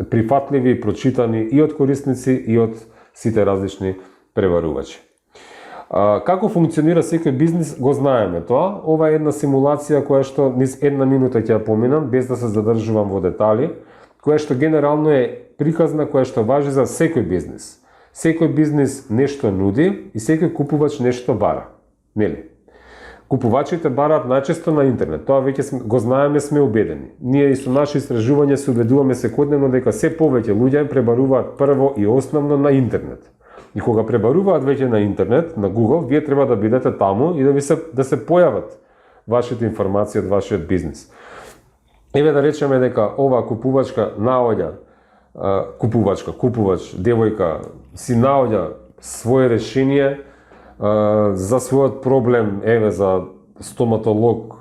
прифатливи и прочитани и од корисници и од сите различни преварувачи. Како функционира секој бизнис, го знаеме тоа. Ова е една симулација која што низ една минута ќе ја поминам, без да се задржувам во детали, која што генерално е приказна која што важи за секој бизнис. Секој бизнис нешто нуди и секој купувач нешто бара. Нели? Купувачите бараат најчесто на интернет. Тоа веќе го знаеме, сме убедени. Ние и со наши истражувања се убедуваме секојдневно дека се повеќе луѓе пребаруваат прво и основно на интернет. И кога пребаруваат веќе на интернет, на Google, вие треба да бидете таму и да се појават вашите информации од вашиот бизнис. Еве да речеме дека оваа купувачка наоѓа, купувач, девојка, си наоѓа свое решение за својот проблем, еве за стоматолог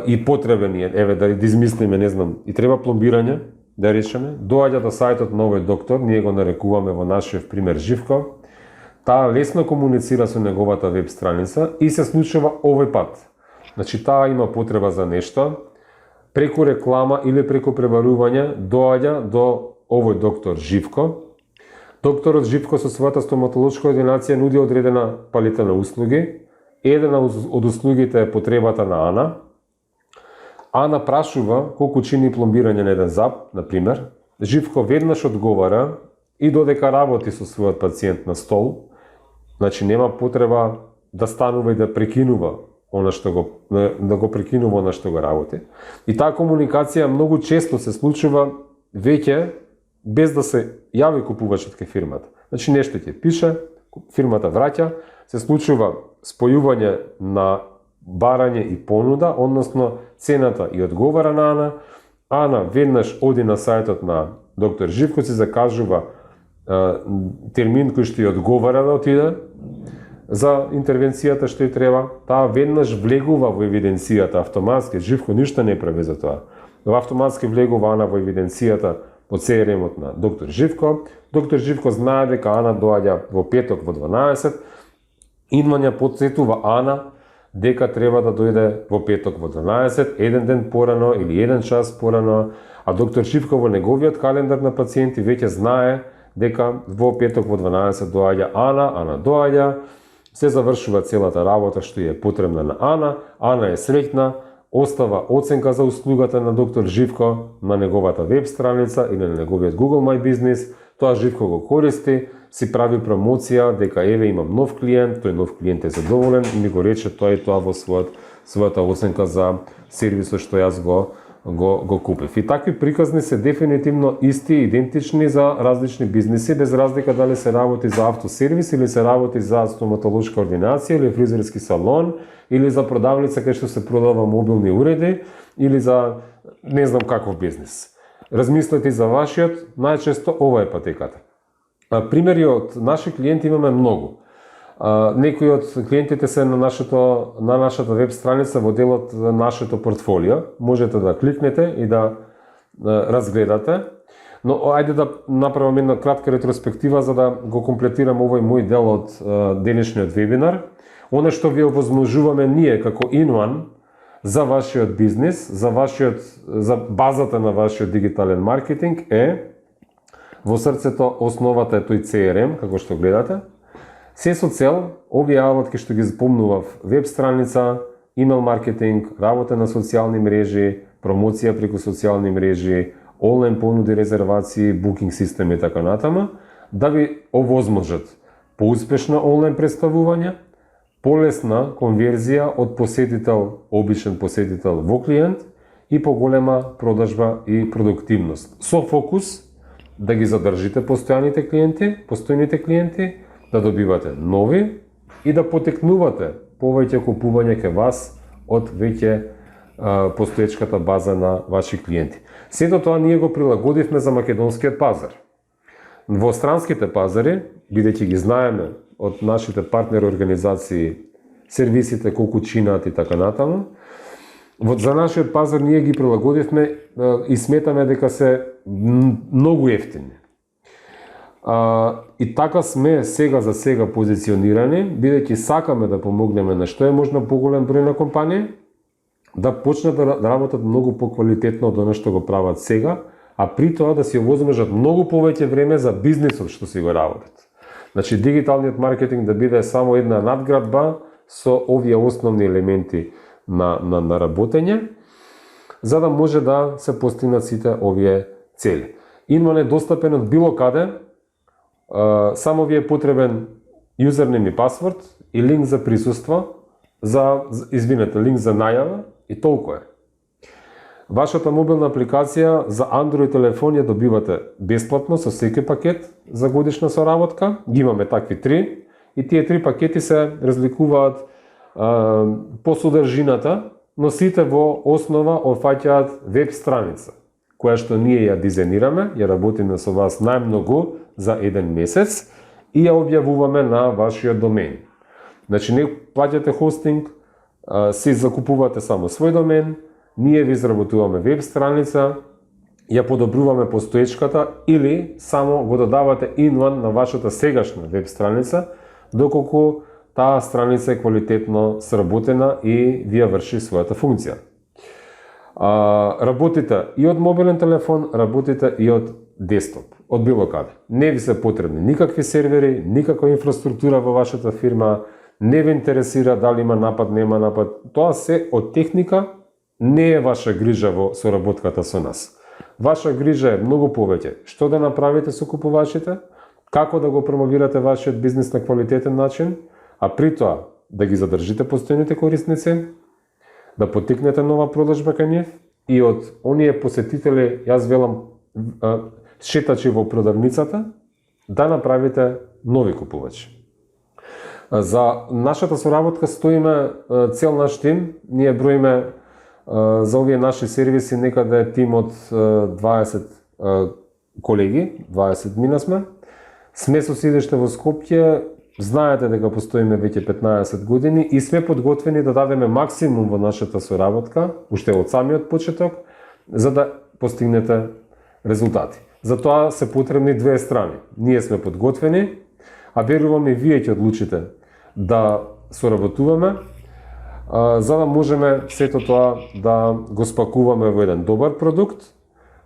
и потребен е, еве да измислиме, не знам, и треба пломбирање, да речеме, доаѓа до сајтот на овој доктор, ние го нарекуваме во нашиот пример Живко, таа лесно комуницира со неговата веб страница и се случува овој пат. Значи, таа има потреба за нешто, преку реклама или преку пребарување доаѓа до овој доктор Живко. Докторот Живко со својата стоматолошка ординација нуди одредена палета на услуги. Едена од услугите е потребата на Ана. Ана прашува колку чини пломбирање на еден зап, на пример. Живко веднаш одговара и додека работи со својот пациент на стол, значи нема потреба да станува и да прекинува да го прекинува она што го работи. И таа комуникација многу често се случува веќе без да се јави купувачот кај фирмата. Значи нешто ќе пише, фирмата враќа, се случува спојување на барање и понуда, односно цената и одговара на Ана. Ана веднаш оди на сајтот на доктор Живко, се закажува термин кој што ја одговара да отиде за интервенцијата што ја треба. Таа веднаш влегува во евиденцијата автоматски, Живко ништо не прави за тоа. Автоматски влегува Ана во евиденцијата во CRM-от на доктор Живко. Доктор Живко знае дека Ана доаѓа во петок во 12. Инван ја потсетува Ана дека треба да дојде во петок во 12, еден ден порано или еден час порано, а доктор Живко во неговиот календар на пациенти веќе знае дека во петок во 12 доаѓа Ана доаѓа, се завршува целата работа што е потребна на Ана е среќна, остава оценка за услугата на доктор Живко на неговата веб страница или на неговиот Google My Business, тоа Живко го користи, си прави промоција дека еве имам нов клиент, тој нов клиент е задоволен и ми го рече тоа и тоа во својата оценка за сервисот што јас го купив. И такви приказни се дефинитивно исти и идентични за различни бизниси, без разлика дали се работи за автосервис или се работи за стоматолошка ординација или фризерски салон или за продавница кај што се продава мобилни уреди или за не знам каков бизнис. Размислете за вашиот, најчесто ова е патеката. Примери од наши клиенти имаме многу. Некои од клиентите се на нашата веб страница во делот на нашето портфолио. Можете да кликнете и да разгледате. Но ајде да направам една кратка ретроспектива за да го комплетирам овој мој дел од денешниот вебинар. Оно што ви овозможуваме ние како Inone за вашиот бизнис, за базата на вашиот дигитален маркетинг е во срцето основата е тој CRM, како што гледате. Се со цел, овие алатки што ги запомнував, веб страница, имейл маркетинг, работа на социјални мрежи, промоција преку социјални мрежи, онлайн понуди, резервации, букинг системи и така натаму, да ви овозможат поуспешно онлайн представување, полесна конверзија од посетител, обичен посетител во клиент и поголема продажба и продуктивност. Со фокус да ги задржите постојните клиенти, да добивате нови и да потекнувате повеќе купување кај вас од веќе постоечката база на ваши клиенти. Сето тоа ние го прилагодивме за македонскиот пазар. Во странските пазари, бидејќи ги знаеме од нашите партнери организации, сервисите колку чинат и така натаму, за нашиот пазар ние ги прилагодивме и сметаме дека се многу ефтини. И така сме сега за сега позиционирани, бидејќи сакаме да помогнеме на што е можно поголем број на компании, да почнат да работат многу поквалитетно од оно што го прават сега, а при тоа да си овозможат многу повеќе време за бизнисот што си го работат. Значи, дигиталниот маркетинг да биде само една надградба со овие основни елементи на работење, за да може да се постигнат сите овие цели. Inone е достапен од било каде, само ви е потребен юзерним и пасворд и линк за присуство, линк за најава и толку е. Вашата мобилна апликација за Android телефон ја добивате бесплатно со секој пакет за годишна соработка. Ги имаме такви 3 и тие 3 пакети се разликуваат по содржината, но сите во основа опфаќаат веб страница, која што ние ја дизајнираме, ја работиме со вас најмногу за еден месец и ја објавуваме на вашиот домен. Значи, не плаќате хостинг, си закупувате само свој домен, ние ви изработуваме веб страница, ја подобруваме постоечката или само го додавате Inone на вашата сегашна веб страница, доколку таа страница е квалитетно сработена и ви ја врши својата функција. Работите и од мобилен телефон, работите и од десктоп, од било каде. Не ви се потребни никакви сервери, никаква инфраструктура во вашата фирма, не ви интересира дали има напад, нема напад. Тоа се од техника, не е ваша грижа во соработката со нас. Ваша грижа е многу повеќе што да направите со купувачите, како да го промовирате вашиот бизнис на квалитетен начин, а при тоа да ги задржите постојните корисници, да потикнете нова продажба кај нив и од оние посетители, јас велам шетачи во продавницата, да направите нови купувачи. За нашата соработка стоиме цел наш тим, ние броиме за овие наши сервиси некаде тим од 20 колеги, 20 мина сме. Сме со седиште во Скопје, знаете дека постоиме веќе 15 години и сме подготвени да дадеме максимум во нашата соработка, уште од самиот почеток, за да постигнете резултати. За тоа се потребни две страни. Ние сме подготвени, а верувам и вие ќе одлучите да соработуваме, за да можеме сето тоа да го спакуваме во еден добар продукт,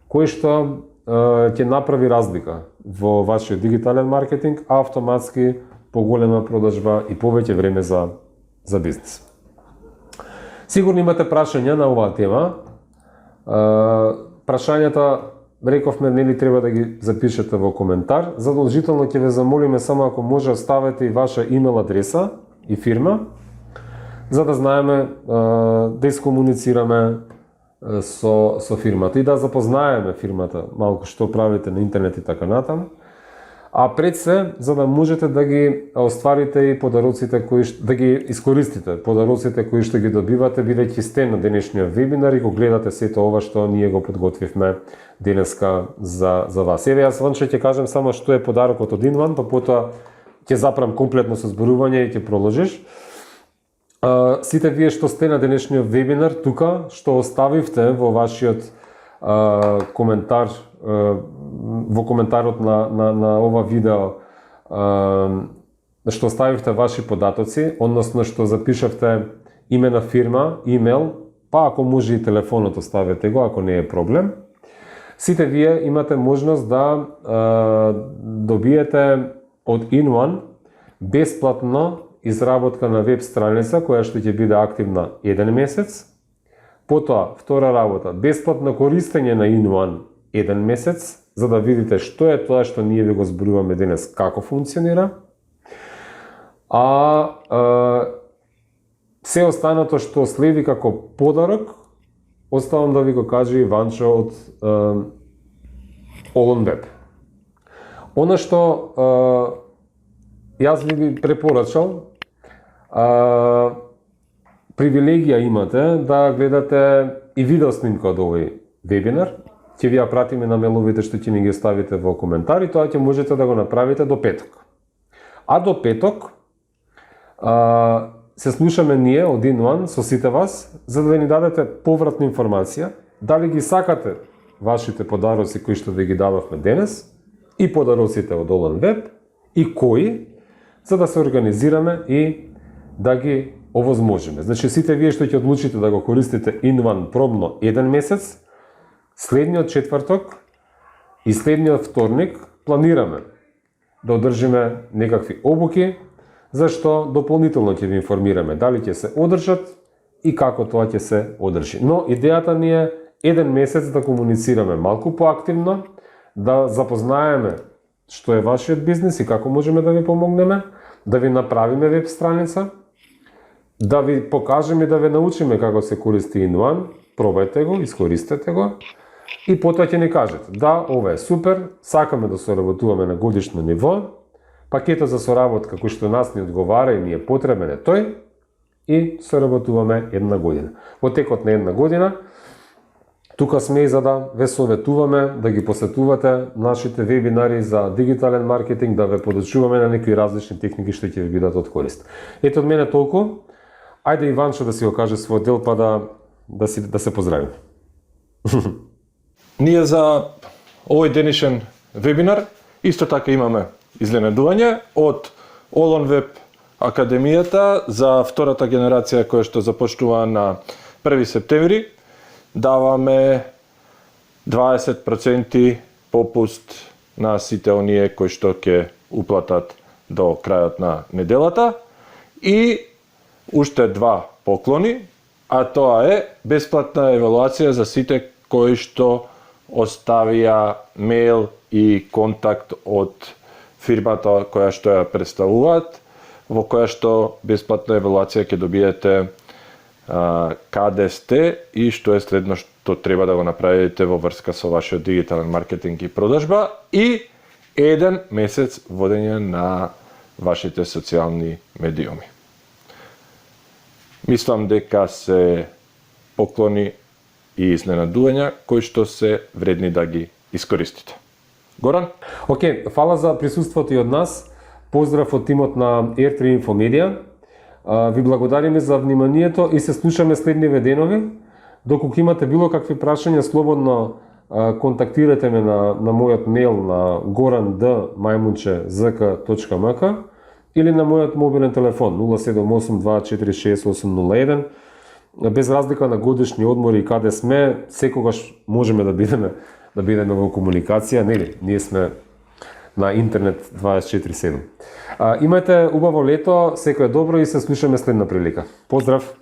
кој што ќе направи разлика во вашиот дигитален маркетинг, а автоматски поголема продажба и повеќе време за бизнес. Сигурно имате прашања на оваа тема. Прашањата, рековме, нели треба да ги запишете во коментар. Задолжително ќе ве замолиме само ако може оставете и ваша имейл адреса и фирма, за да знаеме да искомуницираме со фирмата и да запознаеме фирмата малку што правите на интернет и така натаму. А пред се, за да можете да ги остварите и подароците да ги искористите, подароците кои што ги добивате бидејќи сте на денешниот вебинар и го гледате сето ова што ние го подготвивме денеска за вас. Еве јас Ванче ќе кажем само што е подарокот од Инван, па потоа ќе запрам комплетно со зборување и ќе продолжиш. Сите вие што сте на денешниот вебинар тука, што оставивте во вашиот коментар, во коментарот на ова видео, што оставивте ваши податоци, односно што запишавте име на фирма, имейл, па ако може и телефонот оставете го, ако не е проблем. Сите вие имате можност да добиете од InOne бесплатно изработка на веб страница која што ќе биде активна 1 месец. Потоа, втора работа, бесплатно користење на InOne 1 месец, за да видите што е тоа што ние ви го зборуваме денес, како функционира. Се останато што следи како подарок, оставам да ви го каже и Ванчо од OLONWEB. Она што јас ви препорачал, привилегија имате да гледате и видео снимка од овој вебинар. Ќе ви ја пратиме на меловите што ќе ни ги оставите во коментари, тоа ќе можете да го направите до петок. А до петок се слушаме ние од InOne со сите вас, за да ни дадете повратна информација, дали ги сакате вашите подароци кои што ви ги дававме денес и подароците од OLONWEB и кои, за да се организираме и да ги овозможиме. Значи сите вие што ќе одлучите да го користите InOne пробно 1 месец, следниот четврток и следниот вторник планираме да одржиме некакви обуки, зашто дополнително ќе ви информираме дали ќе се одржат и како тоа ќе се одржи. Но идејата ни е 1 месец да комуницираме малку поактивно, да запознаеме што е вашиот бизнес и како можеме да ви помогнеме, да ви направиме веб страница, да ви покажеме и да ве научиме како се користи InOne, пробајте го, искористете го и потоа ќе ни кажете да, ова е супер, сакаме да соработуваме на годишно ниво, пакетот за соработка кој што нас ни одговара и ни е потребен е тој и соработуваме 1 година. Во текот на 1 година тука сме и за да ве советуваме да ги посетувате нашите вебинари за дигитален маркетинг, да ве подучуваме на некои различни техники што ќе ви бидат од корист. Ето од мене толку. Ајде Иванчо да си го каже својот дел па да се поздравиме.
Ние за овој денешен вебинар исто така имаме изненадување од OLONWEB Академијата за втората генерација која што започнува на 1 септември. Даваме 20% попуст на сите оние кои што ќе уплатат до крајот на неделата и уште 2 поклони, а тоа е бесплатна евалуација за сите кои што оставија мејл и контакт од фирмата која што ја представуваат, во која што бесплатна евалуација ќе добиете каде сте и што е следно што треба да го направите во врска со вашиот дигитален маркетинг и продажба и 1 месец водење на вашите социјални медиуми. Мислам дека се поклони и изненадувања кои што се вредни да ги искористите. Горан?
Океј, фала за присуството и од нас. Поздрав од тимот на R3 Infomedia. Ви благодариме за вниманието и се слушаме следниве денови. Доколку имате било какви прашања, слободно контактирате ме на мојот мејл на gorand@zk.mk или на мојот мобилен телефон 078246801. Без разлика на годишни одмори и каде сме, секогаш можеме да бидеме во комуникација, нели? Ние сме на интернет 24/7. Имајте убаво лето, секое добро и се слушаме следна прилика. Поздрав!